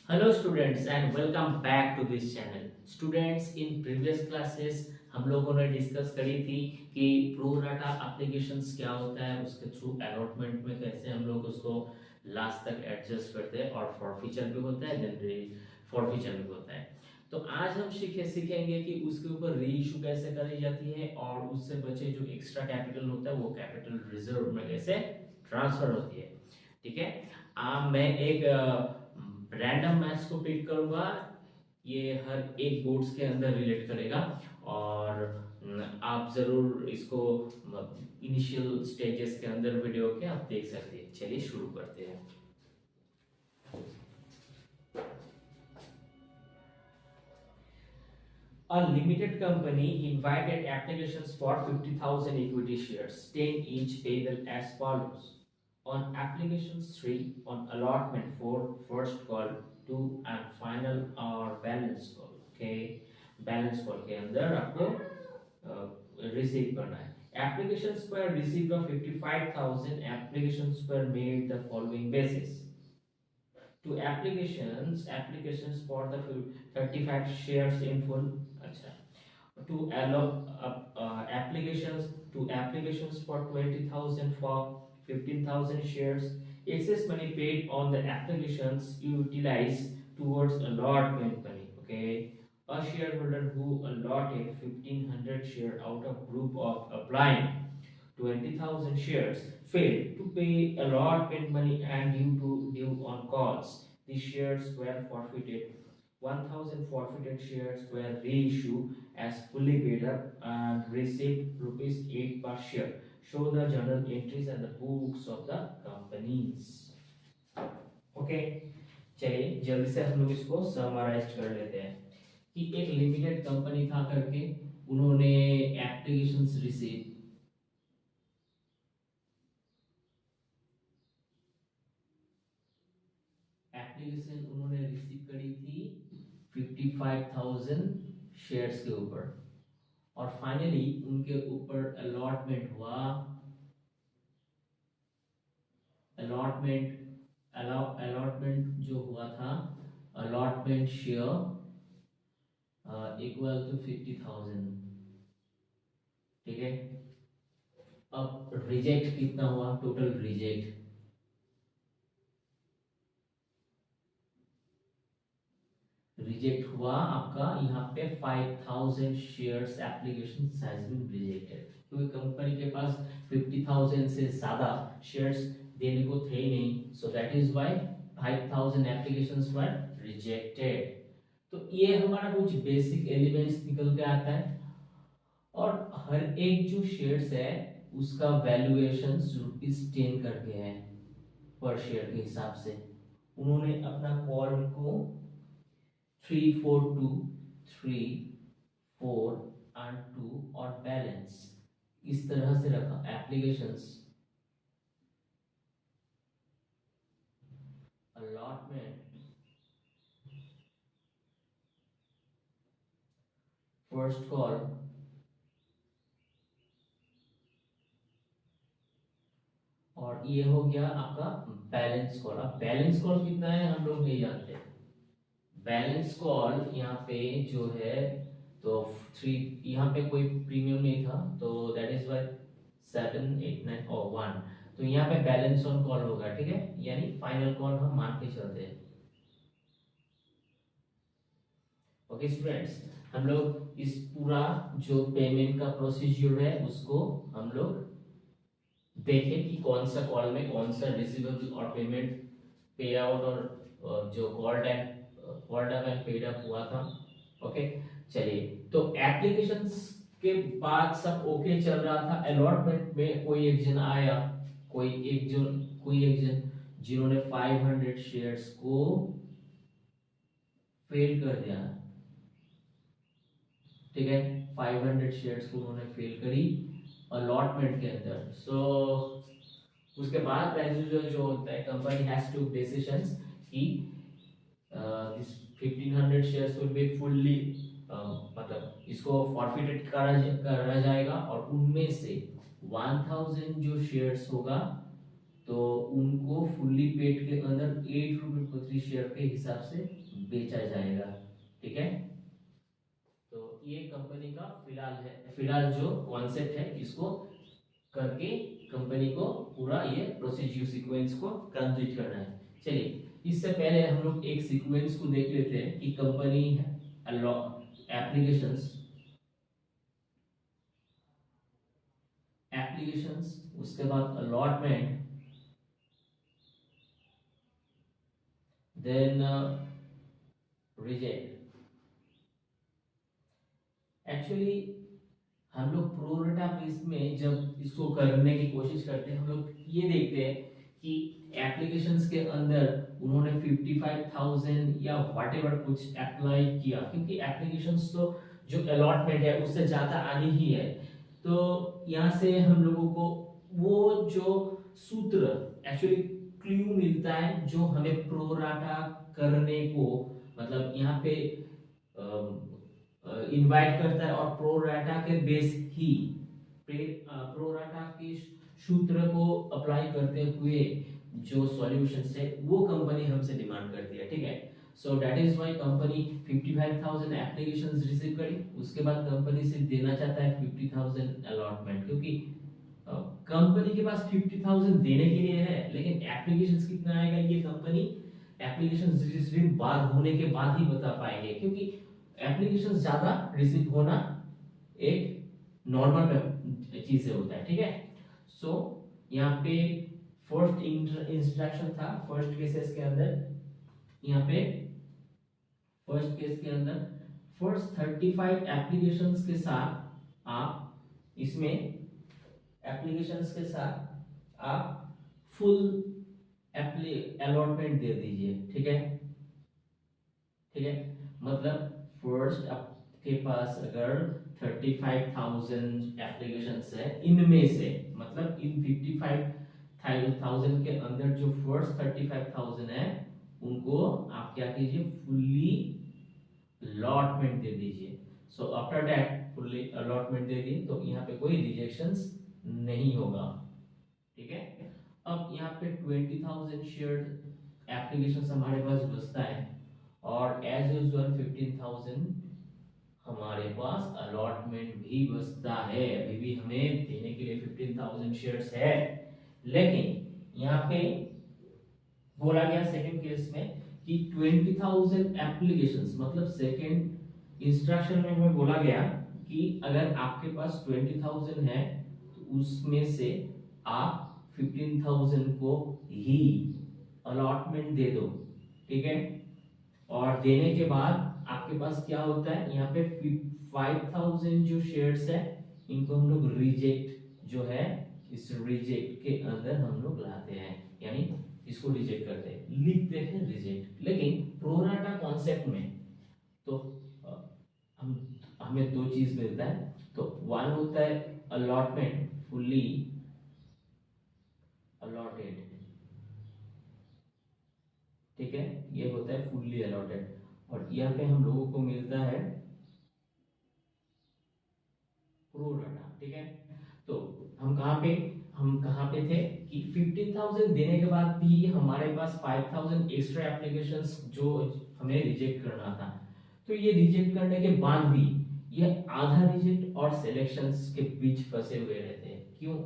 Hello students and welcome back to this channel. Students, in previous classes हम लोगों ने discuss करी थी कि प्रो राटा एप्लीकेशंस क्या होता है, उसके थ्रू अलॉटमेंट में कैसे हम लोग उसको लास्ट तक एडजस्ट करते हैं, और फॉर फीचर भी होता है, देन फॉर फीचर भी होता है। तो आज हम सीखेंगे कि उसके ऊपर री इशू कैसे करी जाती है, और उससे बचे जो एक्स्ट्रा कैपिटल होता है वो कैपिटल रिजर्व में कैसे ट्रांसफर होती है। ठीक है। मैं एक रैंडम मैथ्स को पिक करूंगा, ये हर एक बोर्ड्स के अंदर रिलेट करेगा, और आप जरूर इसको इनिशियल स्टेजेस के अंदर वीडियो के आप देख सकते हैं। चलिए शुरू करते हैं। A limited company invited applications for 50,000 equity shares, 10 each payable as follows. On applications 3, on allotment 4, first call 2 and final or balance call. Okay, balance call के अंदर आपको रिसीव करना है। Applications per received of 55,000 applications per made the following basis. To applications for the 35 shares in full. अच्छा, to allow applications for 20,000 for 15,000 shares. Excess money paid on the applications utilized towards allotment money. Okay, a shareholder who allotted 1,500 share out of group of applying 20,000 shares failed to pay allotment money and due on calls. The shares were forfeited. 1,000 forfeited shares were reissued as fully paid up and received rupees 8 per share. Show the journal entries and the books of the companies. Okay, चलिए जल्दी से हम लोग इसको summarise कर लेते हैं कि एक लिमिटेड कंपनी था करके उन्होंने एप्लीकेशंस रिसीव एप्लीकेशन उन्होंने रिसीव करी थी 55,000 शेयर्स के ऊपर, और फाइनली उनके ऊपर अलॉटमेंट हुआ। अलॉटमेंट जो हुआ था, अलॉटमेंट शेयर इक्वल टू 50,000। ठीक है। अब रिजेक्ट कितना हुआ, टोटल रिजेक्ट हुआ आपका यहाँ पे 5,000 shares application has been rejected, क्योंकि कंपनी के पास 50,000 से ज्यादा शेयर्स देने को थे ही नहीं, सो that is why 5,000 applications were rejected. तो ये हमारा कुछ बेसिक एलिमेंट्स निकल के आता है, और हर एक जो शेयर्स है उसका वैल्यूएशन ₹10 करके है पर शेयर के हिसाब से। उन्होंने अपना कॉल को 342 3 4 एंड 2 और बैलेंस इस तरह से रखा। एप्लीकेशंस अलॉटमेंट फर्स्ट कॉल और ये हो गया आपका बैलेंस कॉल। अब बैलेंस कॉल कितना है हम लोग नहीं जानते। बैलेंस कॉल यहाँ पे जो है, तो 3, यहाँ पे कोई प्रीमियम नहीं था, तो दैट इज वाई 7 8 9 और 1, तो यहाँ पे बैलेंस ऑन कॉल होगा। ठीक है, यानी फाइनल कॉल हम मान के चलते हैं। ओके स्टूडेंट्स, हम लोग इस पूरा जो पेमेंट का प्रोसीजर है उसको हम लोग देखें कि कौन सा कॉल में कौन सा रिसीवेबल और पेमेंट पे आउट और जो call time and paid up हुआ था। ओके, चलिए, तो एप्लीकेशंस के बाद सब ओके चल रहा था। अलॉटमेंट में कोई एक जन आया, कोई एक जन जिन्होंने 500 शेयर्स को फेल कर दिया। ठीक है, 500 शेयर्स को उन्होंने फेल करी अलॉटमेंट के अंदर। सो उसके बाद एज यूजुअल जो होता है, कंपनी हैज टू डिसीजंस कि this 1500 shares will be fully, मतलब इसको फॉरफिटेड करा जाएगा, और उनमें से 1000 जो शेयर्स होगा तो उनको फुल्ली पेड के अंदर 8 रुपये प्रति शेयर के हिसाब से बेचा जाएगा। ठीक है, तो ये कंपनी का फिलहाल जो कॉन्सेप्ट है, इसको करके कंपनी को पूरा ये प्रोसीजर सीक्वेंस को कंप्लीट करना है। चलिए, इससे पहले हम लोग एक सीक्वेंस को देख लेते हैं कि कंपनी एप्लीकेशंस एप्लीकेशंस उसके बाद अलॉटमेंट, देन रिजेक्ट। एक्चुअली हम लोग प्रोरेटा बेस में जब इसको करने की कोशिश करते हैं, हम लोग ये देखते हैं कि एप्लीकेशंस के अंदर उन्होंने 55,000 या व्हाटएवर कुछ अप्लाई किया, क्योंकि एप्लीकेशंस तो जो अलॉटमेंट है उससे ज़्यादा आनी ही है। तो यहाँ से हम लोगों को वो जो सूत्र एक्चुअली क्लू मिलता है जो हमें प्रोराटा करने को, मतलब यहाँ पे इनवाइट करता है, और प्रोराटा के बेस ही प्रोराटा के सूत्र को अप्लाई करते हुए जो सॉल्यूशंस है वो कंपनी हमसे डिमांड करती है। ठीक है, so that is why company 55,000 applications receive करी, उसके बाद कंपनी से देना चाहता है 50,000 अलॉटमेंट, क्योंकि कंपनी के पास 50,000 देने के लिए है, लेकिन एप्लीकेशंस कितना आएगा ये कंपनी एप्लीकेशंस रिसीव बाद होने के बाद ही बता पाएंगे, क्योंकि एप्लीकेशंस ज्यादा रिसीव होना एक नॉर्मल चीज से होता है। ठीक है, सो यहाँ पे फर्स्ट इंस्ट्रक्शन था फर्स्ट केसेस के अंदर, यहाँ पे फर्स्ट केस के अंदर फर्स्ट 35 एप्लीकेशंस के साथ आप इसमें एप्लीकेशंस के साथ आप फुल अलॉटमेंट दे दीजिए। ठीक है, ठीक है, मतलब फर्स्ट आपके पास अगर 35,000 एप्लीकेशंस है, इनमें से मतलब इन 55,000 के अंदर जो फर्स्ट 35,000 है उनको आप क्या कीजिए, फुल्ली अलॉटमेंट दे दीजिए। So after that fully allotment दे दिए तो यहाँ पे कोई रिजेक्शंस नहीं होगा। ठीक है, अब यहाँ पे 20,000 शेयर एप्लीकेशंस हमारे पास बचता है, और एज यूजुअल 15,000 हमारे पास अलॉटमेंट भी बचता है। अभी भी हमें देने के लिए 15,000 शेयर्स है, लेकिन यहाँ पे बोला गया सेकंड केस में कि 20,000 एप्लीकेशंस, मतलब सेकंड इंस्ट्रक्शन में हमें बोला गया कि अगर आपके पास 20,000 है तो उसमें से आप 15,000 को ही अलॉटमेंट दे दो। ठीक है, और देने के बाद आपके पास क्या होता है, यहाँ पे 5,000 जो शेयर्स है इनको हम लोग रिजेक्ट जो है, इस रिजेक्ट के अंदर हम लोग लाते हैं, यानी इसको रिजेक्ट करते हैं, लिखते हैं रिजेक्ट। लेकिन प्रोराटा कॉन्सेप्ट में तो हम हमें दो चीज मिलता है, तो वन होता है अलॉटमेंट, फुल्ली अलॉटेड। ठीक है, ये होता है फुल्ली अलॉटेड, और यहाँ पे हम लोगों को मिलता है प्रोराटा। ठीक है, तो हम कहाँ पे थे कि 15,000 देने के बाद भी हमारे पास 5,000 एक्स्ट्रा एप्लीकेशंस जो हमें रिजेक्ट करना था, तो ये रिजेक्ट करने के बाद भी ये आधा रिजेक्ट और सिलेक्शंस के बीच फंसे हुए रहते हैं। क्यों?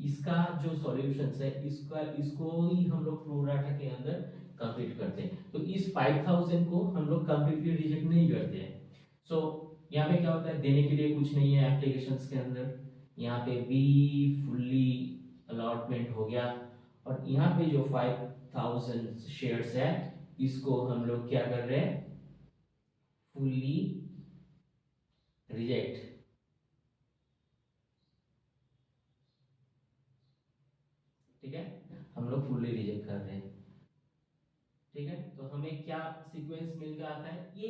इसका जो सॉल्यूशंस है इसको ही हम लोग प्रोराटा के अंदर कंप्लीट करते हैं, तो इस 5,000 को हम लोग कंप्लीटली रिजेक्ट नहीं करते हैं। सो यहाँ पे क्या होता है, देने के लिए कुछ नहीं है एप्लीकेशंस के अंदर, यहाँ पे भी फुल्ली अलॉटमेंट हो गया, और यहाँ पे जो 5,000 शेयर्स है इसको हम लोग क्या कर रहे हैं, फुल्ली रिजेक्ट। ठीक है, हम लोग फुल्ली रिजेक्ट कर रहे हैं। ठीक है, तो हमें क्या सीक्वेंस मिल के आता है, ये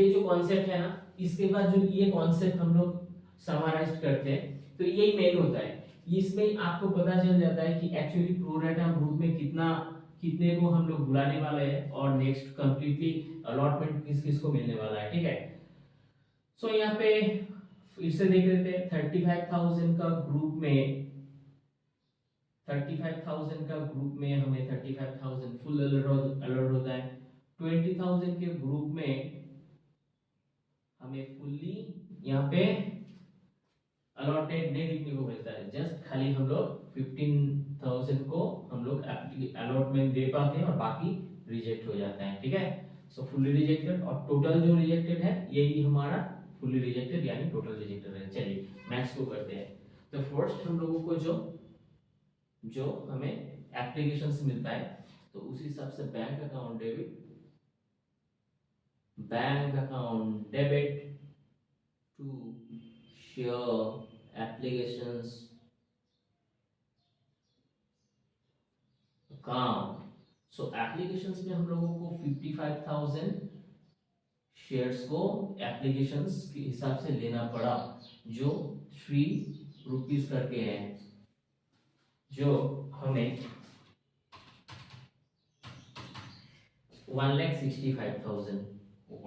जो कॉन्सेप्ट है ना, इसके बाद जो ये कॉन्सेप्ट हम लोग समराइज करते हैं तो यही मेन होता है। इसमें आपको पता चल जाता है कि एक्चुअली प्रोरेटा ग्रुप में कितने को हम लोग बुलाने वाले हैं, और नेक्स्ट कंप्लीटली अलॉटमेंट किस किस को मिलने वाला है। ठीक है, सो यहाँ पे फिर से देख लेते हैं 35,000 का ग्रुप में 35,000 का ग्रुप में हमें 35,000 फुल अलॉट होता है। 20,000 के ग्रुप में हमें फुल्ली यहाँ पे अलॉटेड नहीं दिखने को मिलता है, जस्ट खाली हम लोग 15,000 को हम लोग अलॉटमेंट दे पाते हैं और बाकी रिजेक्ट हो जाता है। ठीक है, सो फुल्ली रिजेक्टेड और टोटल जो रिजेक्टेड है यही हमारा फुल्ली रिजेक्टेड यानी टोटल रिजेक्टेड है। चलिए मैथ्स को करते हैं। तो फर्स्ट हम लोगों को जो जो हमें एप्लीकेशन से मिलता है तो उस हिसाब से bank account debit to share applications account. So applications में हम लोगों को 55,000 शेयर्स को एप्लीकेशंस के हिसाब से लेना पड़ा, जो 3 रुपीज करके है, जो हमें 1,65,000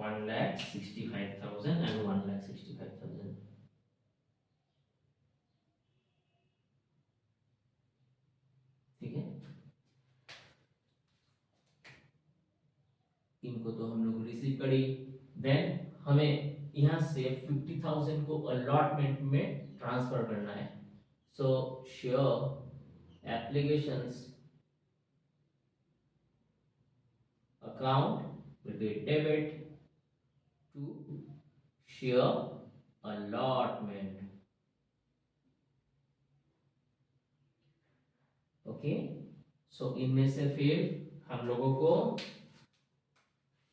and 1,65,000। ठीक है, इनको तो हम लोग रिसीव करी। देन हमें यहाँ से 50,000 को अलॉटमेंट में ट्रांसफर करना है। So share applications account will be debit to share allotment। Okay, so इनमें से फिर हम लोगों को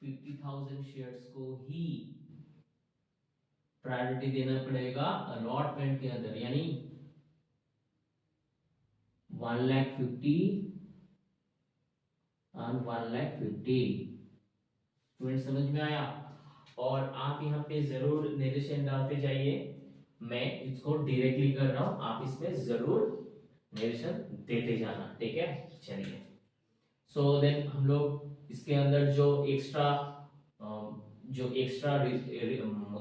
50,000 शेयर्स को ही प्रायोरिटी देना पड़ेगा अलॉटमेंट के अंदर, यानी 1,50,000 और 1,50,000। स्टूडेंट समझ में आया? और आप यहाँ पे जरूर निरीक्षण डालते जाइए, मैं इसको डायरेक्टली कर रहा हूं, आप इसमें जरूर निरीक्षण देते जाना। ठीक है, चलिए। सो देन हम लोग इसके अंदर जो एक्स्ट्रा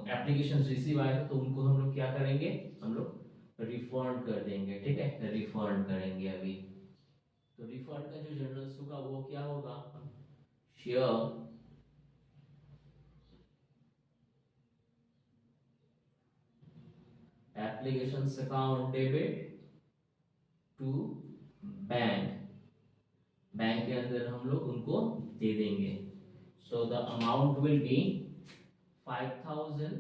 एप्लीकेशन रिसीव आएगा तो उनको हम लोग क्या करेंगे, हम लोग रिफंड कर देंगे। ठीक है, रिफंड करेंगे अभी। तो रिफंड का जो जनरल्स होगा वो क्या होगा, share application account debit to bank के अंदर हम लोग उनको दे देंगे। So the amount will be 5,000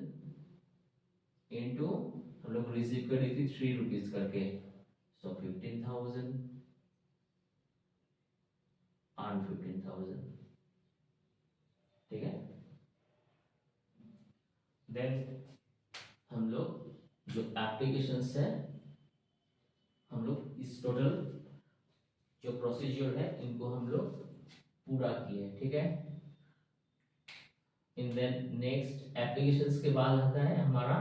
into, हम लोग रिसीव करी थी 3 रुपीज करके, सो 15,000 और 15,000। ठीक है, देन हम लोग जो एप्लीकेशंस है हम लोग इस टोटल जो प्रोसीजर है इनको हम लोग पूरा किए। ठीक है, इन देन नेक्स्ट एप्लीकेशंस के बाद आता है हमारा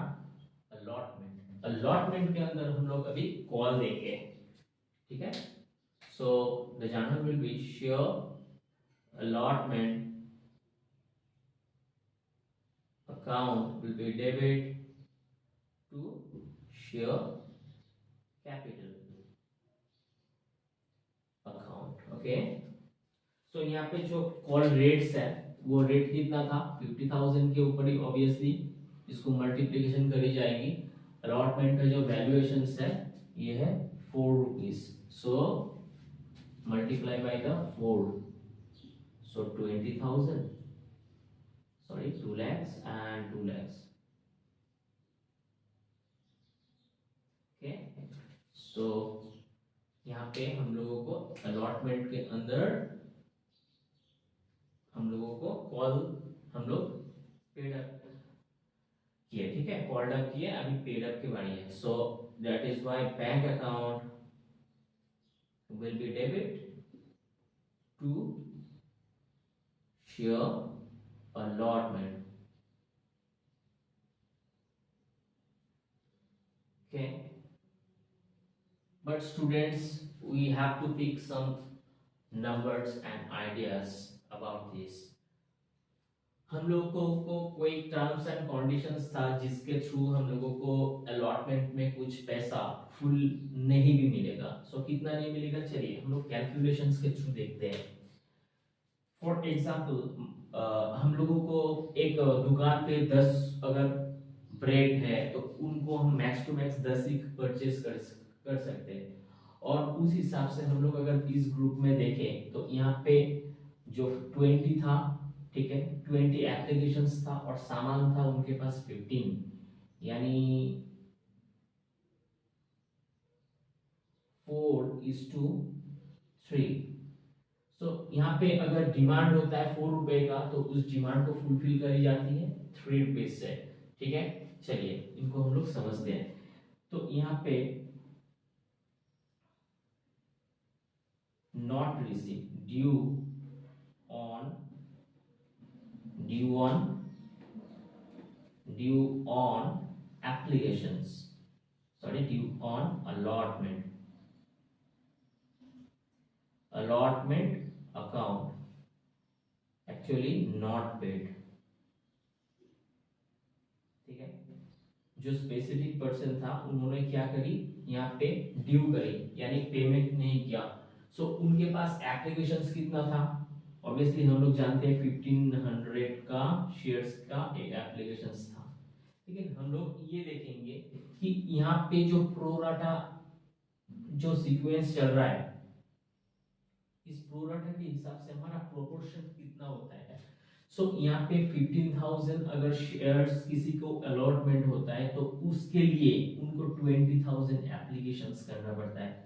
अलॉटमेंट। अलॉटमेंट के अंदर हम लोग अभी कॉल देंगे। ठीक है, so the journal will be share allotment account will be debit to share capital account। Okay, so यहाँ पे जो कॉल रेट्स है वो रेट कितना था, 50,000 के ऊपर ही ऑब्वियसली इसको मल्टीप्लिकेशन करी जाएगी। अलॉटमेंट का जो वैल्यूएशन है ये है 4 rupees, so multiply by the 4, so 20,000, sorry 2 lakhs and 2 lakhs। Okay, so यहाँ पे हम लोगों को अलॉटमेंट के अंदर हम लोगों को कॉल हम लोग पेड अप किए। ठीक है, कॉल्ड अप किए, अभी पेड अप की बारी है। So that is why bank account will be debit to share allotment. Okay, but students, we have to pick some numbers and ideas about this। हम लोगों को कोई टर्म्स एंड कंडीशंस था जिसके थ्रू हम लोगों को अलॉटमेंट में कुछ पैसा फुल नहीं भी मिलेगा। सो कितना नहीं मिलेगा, चलिए हम लोग कैलकुलेशंस के थ्रू देखते हैं। फॉर एग्जाम्पल हम लोगों को एक दुकान पे 10 अगर ब्रेड है तो उनको हम मैक्स टू मैक्स 10 ही परचेज कर सकते हैं। और उस हिसाब से हम लोग अगर इस ग्रुप में देखें तो यहाँ पे जो 20 था, ठीक है, 20 एप्लीकेशंस था और सामान था उनके पास 15, यानी 4:3। सो यहाँ पे अगर डिमांड होता है 4 रुपए का तो उस डिमांड को फुलफिल करी जाती है 3 रुपीज से। ठीक है, चलिए इनको हम लोग समझते हैं। तो यहाँ पे not receive on due on due on applications, sorry due on allotment account actually not paid। ठीक है, जो स्पेसिफिक पर्सन था उन्होंने क्या करी, यहाँ पे ड्यू करी यानी पेमेंट नहीं किया। सो उनके पास एप्लीकेशंस कितना था, ऑब्वियसली हम लोग जानते हैं 1500 का शेयर्स का एक एप्लीकेशंस था। ठीक है, हम लोग ये देखेंगे कि यहाँ पे जो प्रोराटा जो सीक्वेंस चल रहा है, इस प्रोराटा के हिसाब से हमारा प्रोपोर्शन कितना होता है। सो यहाँ पे 15,000 अगर शेयर्स किसी को अलॉटमेंट होता है तो उसके लिए उनको 20,000 एप्लीकेशंस करना पड़ता है।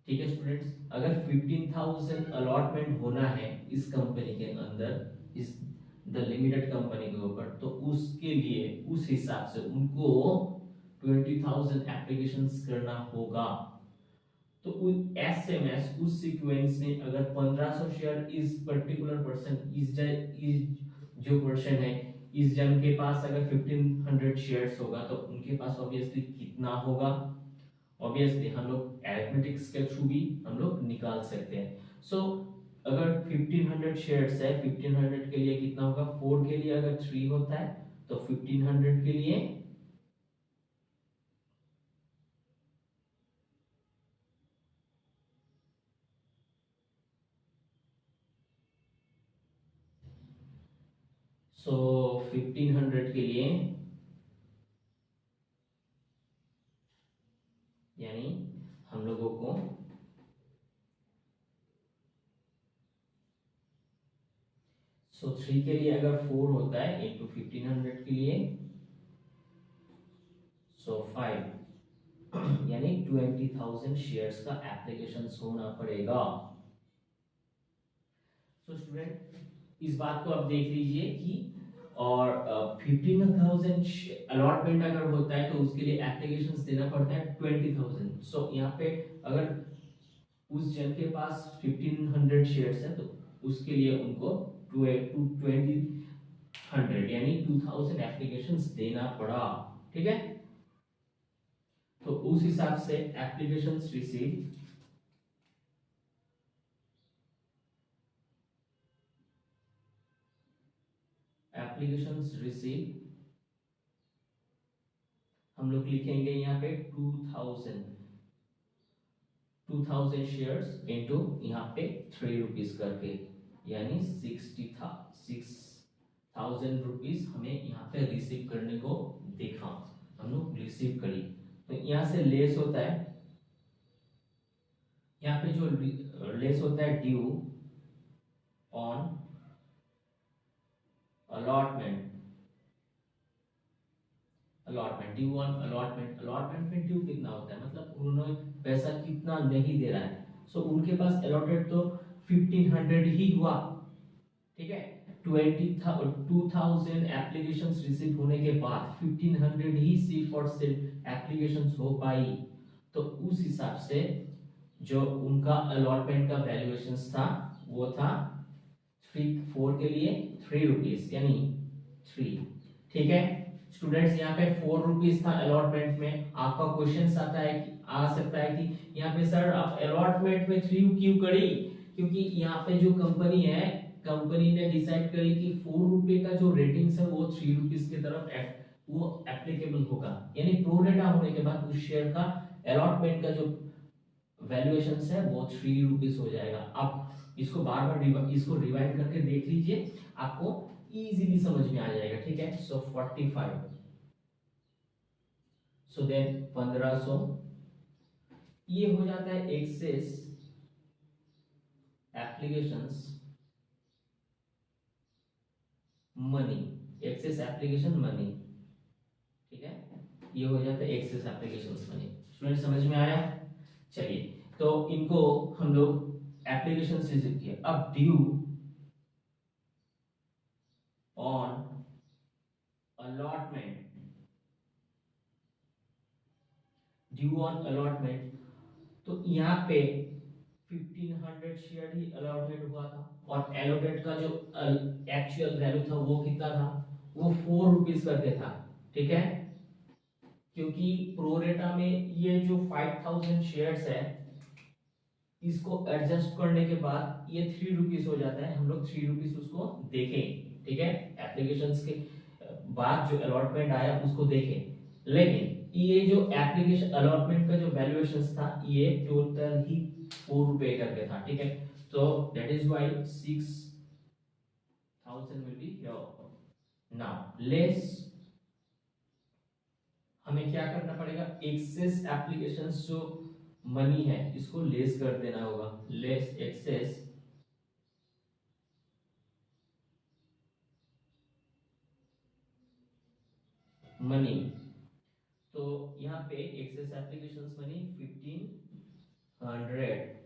ठीक है स्टूडेंट्स, अगर 15,000 अलॉटमेंट होना है इस कंपनी के अंदर, इस द लिमिटेड कंपनी के ऊपर, तो उसके लिए उस हिसाब से उनको 20,000 एप्लीकेशंस करना होगा। तो एसएमएस उस सीक्वेंस में अगर 1500 शेयर इस पर्टिकुलर पर्सन इस जो पर्सन है इस जन के पास अगर 1500 शेयर्स होगा तो उनके पास ऑब्वियसली कितना होगा, ऑब्वियसली हम लोग अरिथमेटिक्स के थ्रू भी हम लोग निकाल सकते हैं। सो अगर 1500 शेयर्स है, 1500 के लिए कितना होगा, 4 के लिए अगर 3 होता है तो 1500 के लिए सो 1500 के लिए यानी हम लोगों को सो 3 के लिए अगर 4 होता है इंटू 1500 के लिए सो 5 यानी 20,000 शेयर्स का एप्लीकेशन होना पड़ेगा। सो स्टूडेंट इस बात को आप देख लीजिए कि और 15,000 अलॉटमेंट अगर होता है तो उसके लिए एप्लीकेशंस देना पड़ता है 20,000। सो यहाँ पे अगर उस जन के पास 1500 शेयर्स है तो उसके लिए उनको 20,100 यानी 2000 एप्लीकेशंस देना पड़ा। ठीक है, तो उस हिसाब से एप्लीकेशंस रिसीव हम लोग लिखेंगे यहाँ पे 2000 शेयर्स इनटू यहाँ पे 3 रुपीज करके, यानी 6,000 रुपीज हमें यहाँ पे रिसीव करने को देखा, हम लोग रिसीव करी। तो यहाँ से लेस होता है, यहाँ पे जो लेस होता है ड्यू ऑन अलॉटमेंट अलॉटमेंट में ड्यू कितना होता है, मतलब उन्होंने पैसा कितना नहीं दे रहा है। सो उनके पास अलॉटेड तो 1500 ही हुआ। ठीक है, 20,000 एप्लीकेशंस रिसीव होने के बाद 1500 ही सिर्फ और सिर्फ एप्लीकेशंस हो पाई। तो उस हिसाब से जो उनका अलॉटमेंट का वैल्यूएशन था वो था 4 के लिए 3 रुपीज यानी 3। ठीक है स्टूडेंट्स, यहाँ पे 4 रुपीज था अलॉटमेंट में। आपका क्वेश्चन आता है कि आ सकता है कि यहाँ पे सर आप अलॉटमेंट में 3 क्यों करी, क्योंकि यहाँ पे जो कंपनी है कंपनी ने डिसाइड करी कि 4 रुपए का जो रेटिंग्स है वो 3 रुपीज की तरफ वो एप्लीकेबल होगा, यानी प्रो रेटा होने के बाद उस शेयर का अलॉटमेंट का जो वैल्यूएशन है वो 3 रुपीज हो जाएगा। आप इसको बार बार इसको रिवाइंड करके देख लीजिए, आपको इजीली समझ में आ जाएगा, ठीक है। सो 45, सो देन 1500, ये हो जाता है excess applications money, excess application money, ठीक है, ये हो जाता है एक्सेस एप्लीकेशंस मनी। स्टूडेंट समझ में आया? चलिए, तो इनको हम लोग एप्लीकेशन से किए। अब due on allotment, due on allotment, तो यहाँ पे 1500 शेयर ही अलॉटेड हुआ था, और एलोटेड का जो एक्चुअल वैल्यू था वो कितना था, वो 4 रुपीज करके था, ठीक है। क्योंकि प्रोरेटा में ये जो 5000 शेयर्स है, इसको एडजस्ट करने के बाद ये 3 रुपीज हो जाता है, हम लोग 3 रुपीज उसको देखें, ठीक है। एप्लीकेशंस के बाद जो अलॉटमेंट आया उसको देखें, लेकिन ये जो एप्लीकेशन अलॉटमेंट का जो वैल्यूएशन था ये टोटल ही 4 रुपए करके था, ठीक है। तो that is why 6000 will be here. Now less, हमें क्या करना पड़ेगा, एक्सेस एप्लीकेशंस जो मनी है इसको लेस कर देना होगा, लेस एक्सेस मनी। तो यहाँ पे एक्सेस एप्लीकेशंस मनी 1500,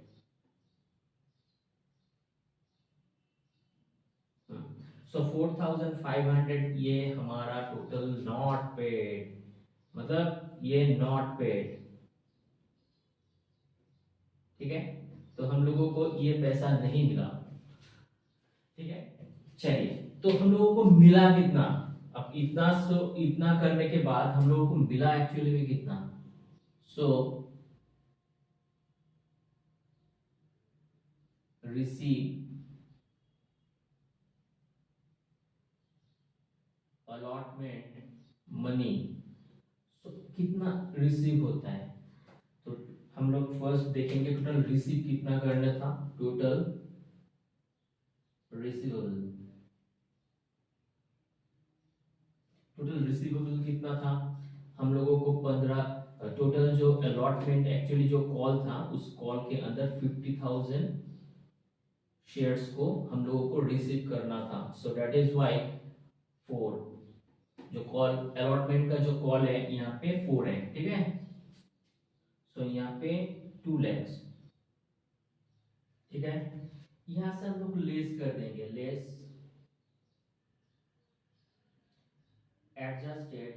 सो 4500 ये हमारा टोटल नॉट पेड, मतलब ये नॉट पेड, ठीक है। तो हम लोगों को ये पैसा नहीं मिला, ठीक है। चलिए, तो हम लोगों को मिला कितना, अब इतना, सो इतना करने के बाद हम लोगों को मिला एक्चुअली में कितना, सो रिसीव अलॉटमेंट मनी, सो कितना रिसीव होता है। तो हम लोग फर्स्ट देखेंगे टोटल रिसीव कितना करना था, टोटल रिसीवेबल, टोटल रिसीवेबल कितना था, हम लोगों को 15, टोटल जो अलॉटमेंट एक्चुअली जो कॉल था उस कॉल के अंदर 50,000 शेयर्स को हम लोगों को रिसीव करना था, सो दैट इज व्हाई 4, जो कॉल अलॉटमेंट का जो कॉल है यहाँ पे 4 है, ठीक है। सो यहाँ पे 2 lakhs, ठीक है। यहां से हम लोग लेस कर देंगे, less adjusted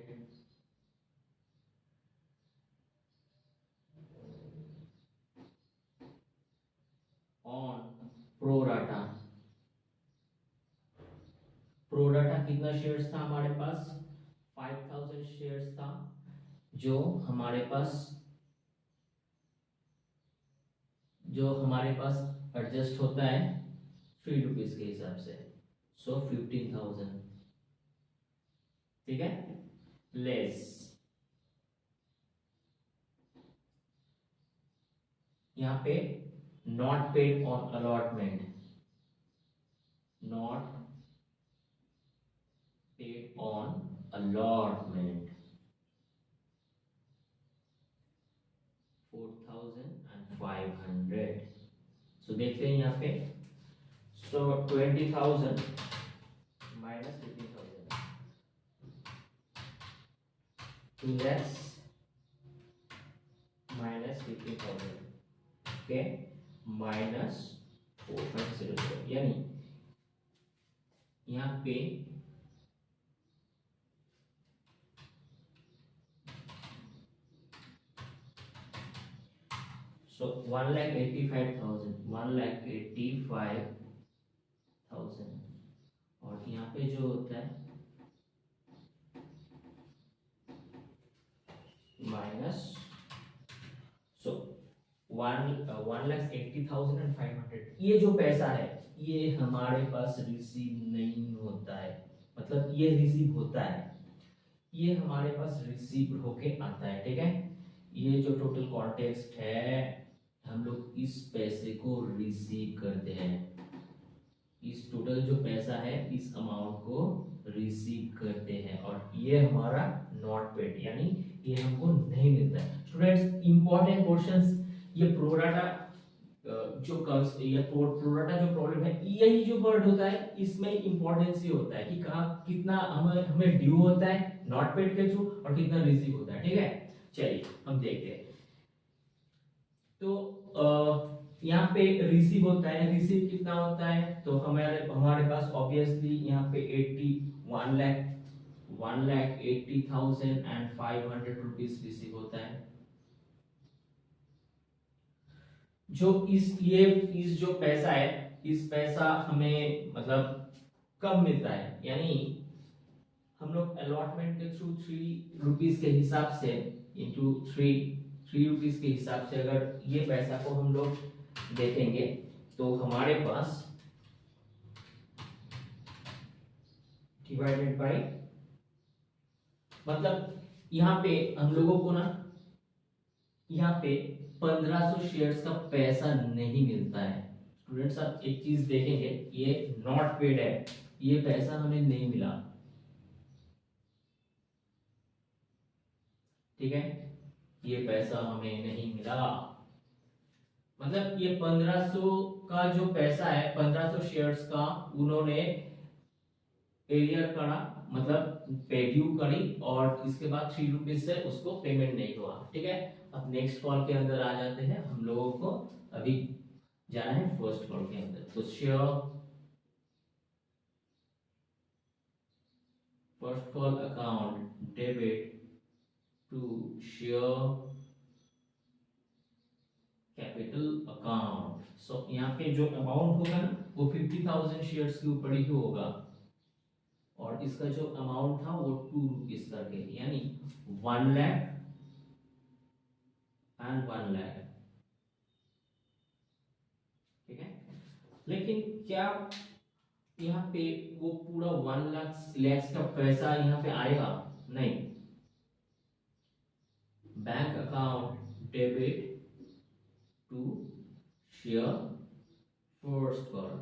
on pro rata, pro rata कितना शेयर्स था हमारे पास, 5000 शेयर्स था, जो हमारे पास एडजस्ट होता है 3 रुपीज के हिसाब से, सो 15,000, ठीक है, लेस यहाँ पे not paid on allotment, not paid on allotment 4,500, सो देखते हैं यहाँ पे, सो 20,000 minus 15,000, 2 lakhs minus 15,000, okay, minus 4.00, यानी यहाँ पे सो 1,85,000, 1,85,000, और यहाँ पे जो होता है माइनस, सो 1,80,500, ये जो पैसा है ये हमारे पास रिसीव नहीं होता है, मतलब ये रिसीव होता है, ये हमारे पास रिसीव होके आता है, ठीक है। ये जो टोटल कॉन्टेक्स्ट है, हम लोग इस पैसे को रिसीव करते हैं, इस टोटल जो पैसा है इस अमाउंट को रिसीव करते हैं, और ये हमारा नॉट पेड, यानी ये हमको नहीं मिलता है। स्टूडेंट्स इंपॉर्टेंट क्वेश्चंस, ये प्रोराटा जो कम्स, ये प्रोराटा जो प्रॉब्लम है, यही जो वर्ड होता है इसमें इंपॉर्टेंस ये होता है कि कहाँ कितना हमें हमें ड्यू होता है नॉट पेड के थ्रू और कितना रिसीव होता है, ठीक है। चलिए हम देखते हैं। तो यहाँ पे रिसीव होता है, रिसीव कितना होता है, तो हमारे हमारे पास ऑब्वियसली यहाँ पे 1,80,500 रुपीज रिसीव होता है। जो इस जो पैसा है, इस पैसा हमें मतलब कब मिलता है, यानी हम लोग अलॉटमेंट के थ्रू 3 रुपीज के हिसाब से इंटू 3 रुपीज के हिसाब से अगर ये पैसा को हम लोग देखेंगे तो हमारे पास डिवाइडेड बाय, मतलब यहाँ पे हम लोगों को ना यहाँ पे 1500 शेयर्स का पैसा नहीं मिलता है। स्टूडेंट्स आप एक चीज देखेंगे, ये नॉट पेड है, ये पैसा हमें नहीं मिला, ठीक है, ये पैसा हमें नहीं मिला। मतलब ये 1500 का जो पैसा है, 1500 शेयर्स का उन्होंने एरियर करा, मतलब पे ड्यू करी, और इसके बाद 3 रुपीज से उसको पेमेंट नहीं हुआ, ठीक है। अब नेक्स्ट कॉल के अंदर आ जाते हैं, हम लोगों को अभी जाना है फर्स्ट कॉल के अंदर। तो share first call account debit to share capital account. So यहाँ पे जो अमाउंट होगा ना वो 50,000 शेयर्स के ऊपर ही होगा, और इसका जो अमाउंट था वो 2 रुपीज करके, यानी 1 लाख एंड 1 लाख, ठीक है। लेकिन क्या यहाँ पे वो पूरा 1 लाख का पैसा यहाँ पे आएगा? नहीं। Bank account debit to share first call,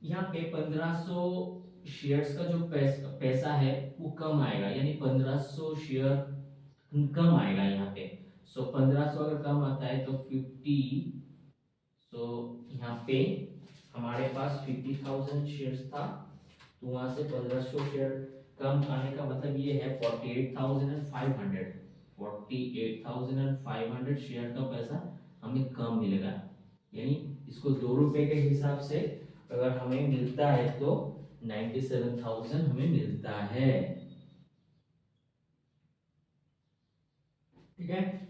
यहाँ पे 1500 शेयर्स का जो पैसा है वो कम आएगा, यानी 1500 शेयर कम आएगा यहाँ पे। सो 1500 अगर कम आता है तो 50, सो यहाँ पे हमारे पास 50,000 शेयर्स था, तो वहां से 1500 शेयर कम आने का मतलब ये है 48,500, 48,500 शेयर का पैसा हमें कम मिलेगा, यानी इसको 2 रुपए के हिसाब से अगर हमें मिलता है तो 97,000 हमें मिलता है, ठीक है।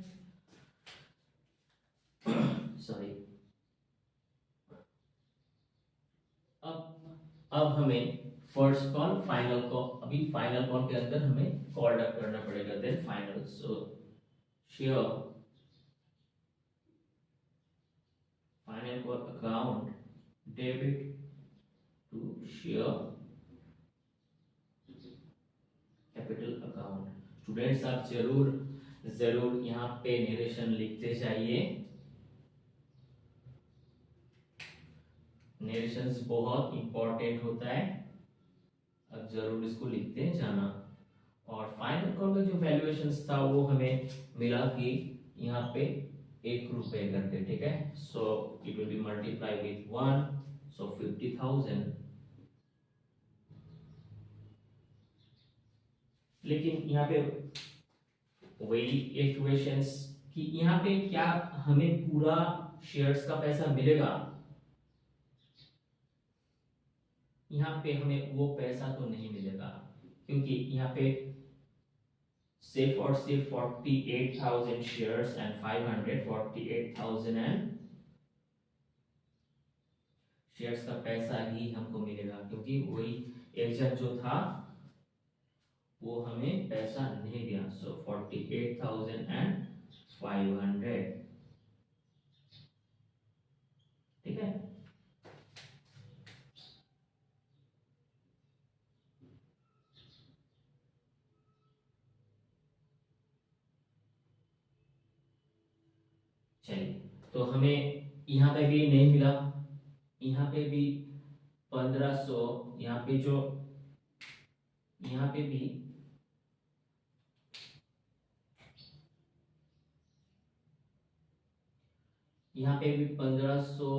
सॉरी। अब हमें फर्स्ट कॉल फाइनल कॉल, अभी फाइनल कॉल के अंदर हमें कॉल अप करना पड़ेगा, then final. So share final call account debit to share capital account. Students आप जरूर जरूर यहाँ पे नरेशन लिखते जाइए, नरेशंस बहुत इंपॉर्टेंट होता है, अब जरूर इसको लिखते जाना। और फाइनल कॉल का जो वैल्यूएशंस था वो हमें मिला कि यहाँ पे 1 रुपए करके, ठीक है। So it will be multiply with 1, सो 50,000। लेकिन यहाँ पे वही इक्वेशंस कि यहाँ पे क्या हमें पूरा शेयर्स का पैसा मिलेगा, यहाँ पे हमें वो पैसा तो नहीं मिलेगा, क्योंकि यहाँ पे सिर्फ और सिर्फ 48,000 शेयर्स एंड 548,000 एंड शेयर्स का पैसा ही हमको मिलेगा, क्योंकि वही एजेंट जो था वो हमें पैसा नहीं दिया। सो 48,500, ठीक है। चलिए, तो हमें यहाँ पे भी नहीं मिला, यहाँ पे भी 1500, यहाँ पे जो, यहाँ पे भी यहाँ पे भी 1500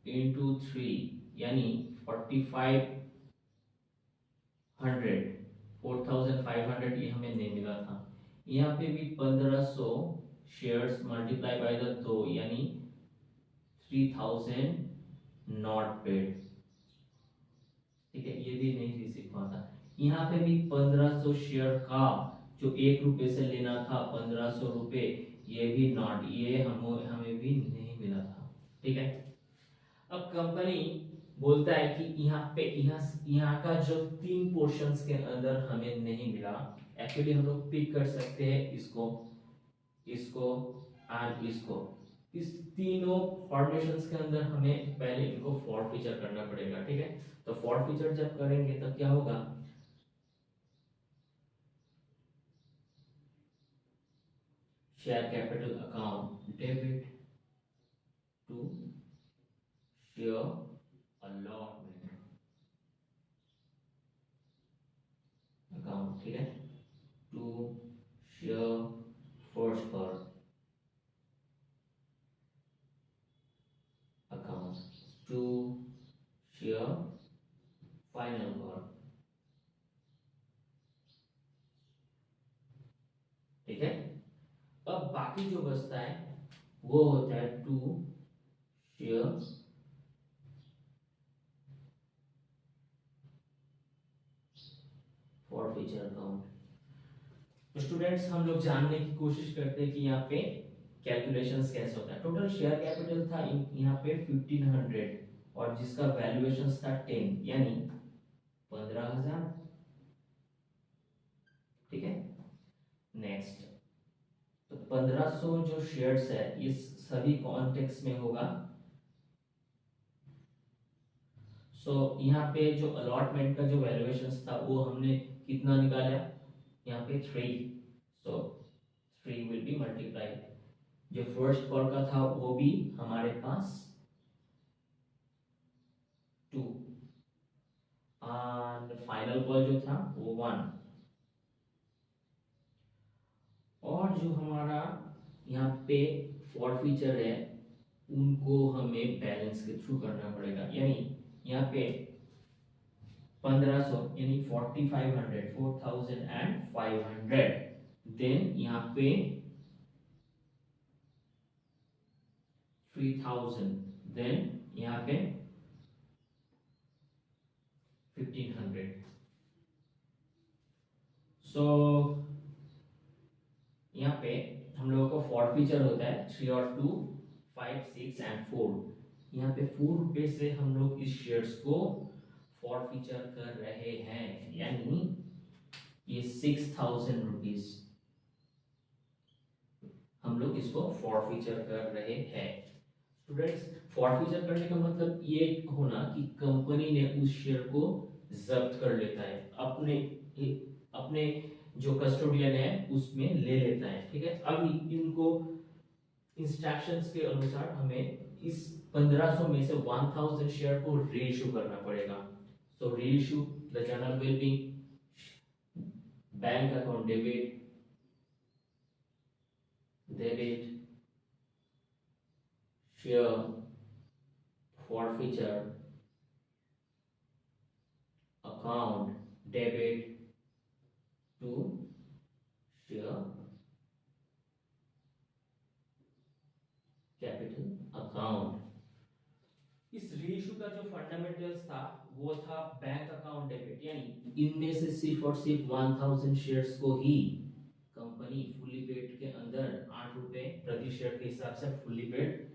× 3 यानी 4500 ये हमें नहीं मिला था। यहाँ पे भी 1500 शेयर्स मल्टीप्लाई बाय द 2 यानी 3000 नॉट पेड। ठीक है, ये भी नहीं रिसीव हुआ था। यहाँ पे भी 1500 शेयर का जो 1 रुपए से लेना था 1500 रुपए, ये भी नॉट, ये हमें भी नहीं मिला था। ठीक है, अब कंपनी बोलता है कि यहाँ पे यहाँ का जो 3 पोर्शंस के अंदर हमें नहीं मिला। एक्चुअली हम लोग पिक कर सकते हैं इसको, इसको एंड इसको। इस तीनों फॉर्मेशंस के अंदर हमें पहले इनको फॉरफीचर करना पड़ेगा। ठीक है, तो फॉरफीचर जब करेंगे तब क्या होगा, share capital account debit to share allotment account. ठीक है, to share first call account to share final call. ठीक है, अब बाकी जो बचता है वो होता है टू शेयर फॉरफीचर अकाउंट। तो स्टूडेंट्स हम लोग जानने की कोशिश करते हैं कि यहाँ पे कैलकुलेशंस कैसे होता है। टोटल शेयर कैपिटल था यहाँ पे 1500 और जिसका वैल्यूएशन था 10 यानी 15000। ठीक है, नेक्स्ट, तो 1500 जो शेयर्स है इस सभी कॉन्टेक्स्ट में होगा। सो यहाँ पे जो अलॉटमेंट का जो वैल्यूएशन था वो हमने कितना निकाला, यहाँ पे 3, सो 3 विल बी मल्टीप्लाई। जो फर्स्ट कॉल का था वो भी हमारे पास 2 और फाइनल कॉल जो था वो 1। और जो हमारा यहाँ पे फॉरफीचर है उनको हमें बैलेंस के थ्रू करना पड़ेगा। यानी यहाँ पे 1500 यानी 4500 देन यहाँ पे 3000 देन यहाँ पे 1500। सो यहाँ पे हम लोगों को फॉरफीचर होता है 3 और 2, 5, 6 एंड 4। यहाँ पे 4 रुपए से हम लोग इस शेयर्स को फॉरफीचर कर रहे हैं, यानी ये 6000 रुपीज हम लोग इसको फॉरफीचर कर रहे हैं। स्टूडेंट्स, फॉरफीचर करने का मतलब ये होना कि कंपनी ने उस शेयर को जब्त कर लेता है, अपने अपने जो कस्टोडियन है उसमें ले लेता है। ठीक है, अभी इनको इंस्ट्रक्शंस के अनुसार हमें इस 1500 में से 1000 शेयर को रीइश्यू करना पड़ेगा। So reissue the journal will be bank account debit share forfeiture account debit to share capital account। इस रीइश्यू का जो फंडामेंटल्स था वो था बैंक अकाउंट डेबिट, यानी इनमें से सिर्फ और सिर्फ 1000 शेयर्स को ही कंपनी फुली पेड के अंदर 8 रुपए प्रति शेयर के हिसाब से फुली पेड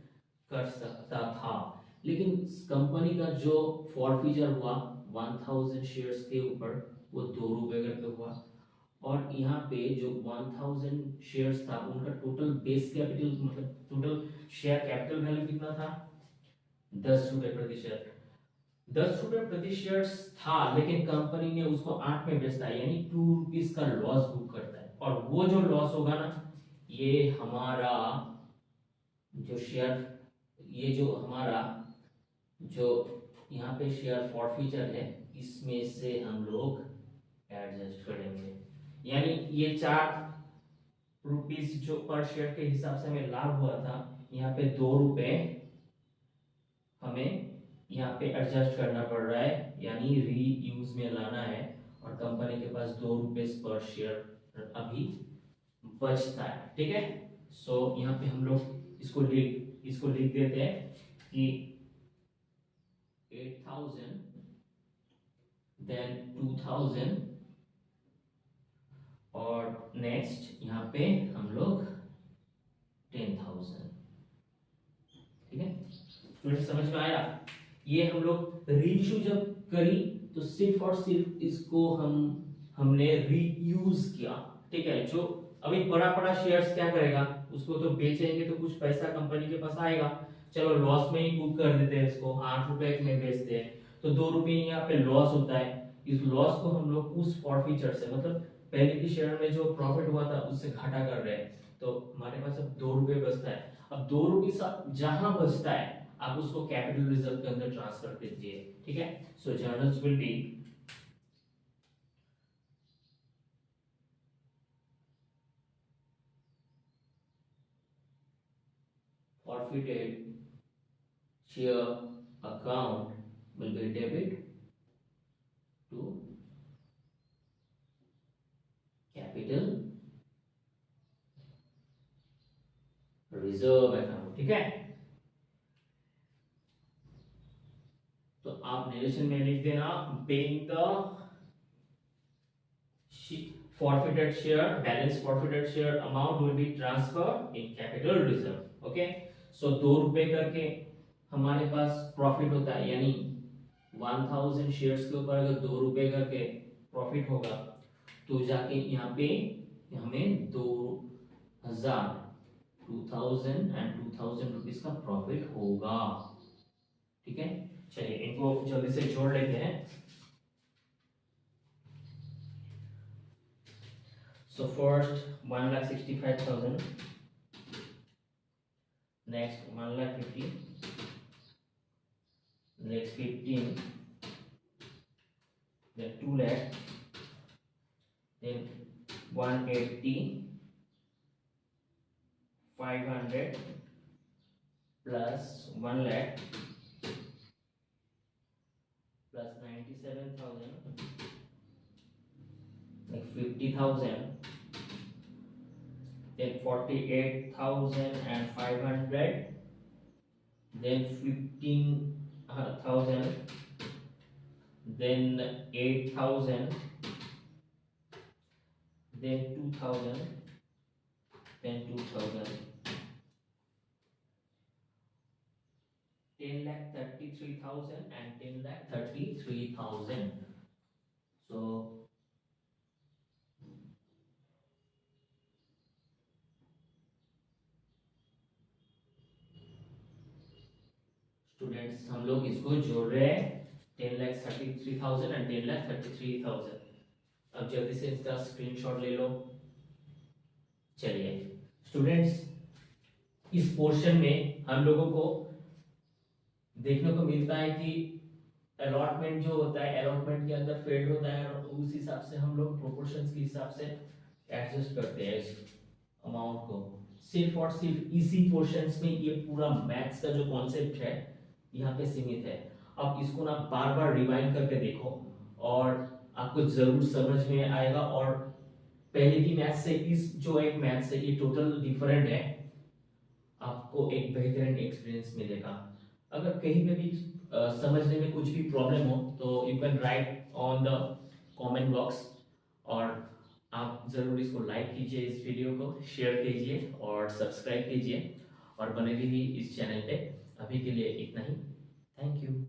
कर सकता था। लेकिन कंपनी का जो फॉरफीचर हुआ 1000 शेयर्स के ऊपर वो 2 रुपए करके हुआ। और यहाँ पे जो 1000 शेयर्स था उनका टोटल बेस कैपिटल मतलब टोटल शेयर कैपिटल वैल्यू कितना था, 10 रुपए प्रतिशत। 10 रुपए प्रतिशत था, लेकिन कंपनी ने उसको 8 में बेचता है, यानी 2 रुपीज का लॉस बुक करता है। और वो जो लॉस होगा ना, ये हमारा जो शेयर, ये जो हमारा जो यहाँ पे शेयर फॉरफीचर है, इसमें से हम लोग एडजस्ट करेंगे। यानी ये 4 रुपीज जो पर शेयर के हिसाब से हमें लाभ हुआ था, यहाँ पे 2 रुपए हमें यहाँ पे एडजस्ट करना पड़ रहा है, यानी री यूज में लाना है। और कंपनी के पास 2 रुपए पर शेयर अभी बचता है। ठीक है, सो यहाँ पे हम लोग इसको लिख देते हैं कि 8,000, देन 2,000, और नेक्स्ट यहाँ पे हम लोग 10,000। ठीक है, स्टूडेंट समझ में आया? ये हम लोग रीइश्यू जब करी तो सिर्फ और सिर्फ इसको हमने रीयूज किया। ठीक है, जो अभी बड़ा बड़ा शेयर्स क्या करेगा, उसको तो बेचेंगे तो कुछ पैसा कंपनी के पास आएगा, चलो लॉस में ही बुक कर देते हैं, इसको 8 रुपए में बेचते हैं, तो 2 रुपए यहाँ पे लॉस होता है। इस लॉस को हम लोग उस फॉरफीचर से, मतलब पहले की शेयर में जो प्रॉफिट हुआ था उससे घाटा कर रहे हैं, तो हमारे पास अब 2 रुपए बचता है। अब 2 रुपए जहां बचता है आप उसको कैपिटल रिजर्व के अंदर ट्रांसफर कीजिए। ठीक है, so journals will be forfeited share account will be debit to capital reserve account। ठीक है, तो आप नरेशन में लिख देना, paying the forfeited share, balance forfeited share amount will be transferred in capital reserve। Okay, so 2 रुपए करके हमारे पास प्रॉफिट होता है, यानी 1000 शेयर्स के ऊपर अगर 2 रुपए करके प्रॉफिट होगा, तो जाके यहाँ पे हमें 2000 रुपीज का प्रॉफिट होगा। ठीक है, चलिए इनको जल्दी से जोड़ लेते हैं। So first 1,65,000, next 1,50,000, next 15, then 2 lakh, then 180, 500 plus 1 lakh plus 97,000, like 50,000, then 48,500, then 15,000, then 8,000, then 2,000, then 2,000, 10,33,000 and 10,33,000। So students हम लोग इसको जोड़ रहे हैं, 10,33,000 एंड 10,33,000। अब जल्दी से इसका स्क्रीनशॉट ले लो। चलिए स्टूडेंट्स, इस पोर्शन में हम लोगों को देखने को मिलता है कि अलॉटमेंट जो होता है, अलॉटमेंट के अंदर फील्ड होता है, और उस हिसाब से हम लोग प्रोपोर्शंस के हिसाब से एडजस्ट करते हैं इस अमाउंट को। सिर्फ और सिर्फ इसी पोर्शंस में ये पूरा मैथ्स का जो कॉन्सेप्ट है यहाँ पे सीमित है। आप इसको ना बार बार रिवाइंड करके देखो और आपको जरूर समझ में आएगा। और पहले की मैथ से इस जो एक मैथ से ये टोटल डिफरेंट है, आपको एक बेहतरीन एक्सपीरियंस मिलेगा। अगर कहीं पे भी समझने में कुछ भी प्रॉब्लम हो तो you can write on the comment box, और आप ज़रूर इसको लाइक कीजिए, इस वीडियो को शेयर कीजिए और सब्सक्राइब कीजिए, और बने रहिए इस चैनल पे। अभी के लिए इतना ही, थैंक यू।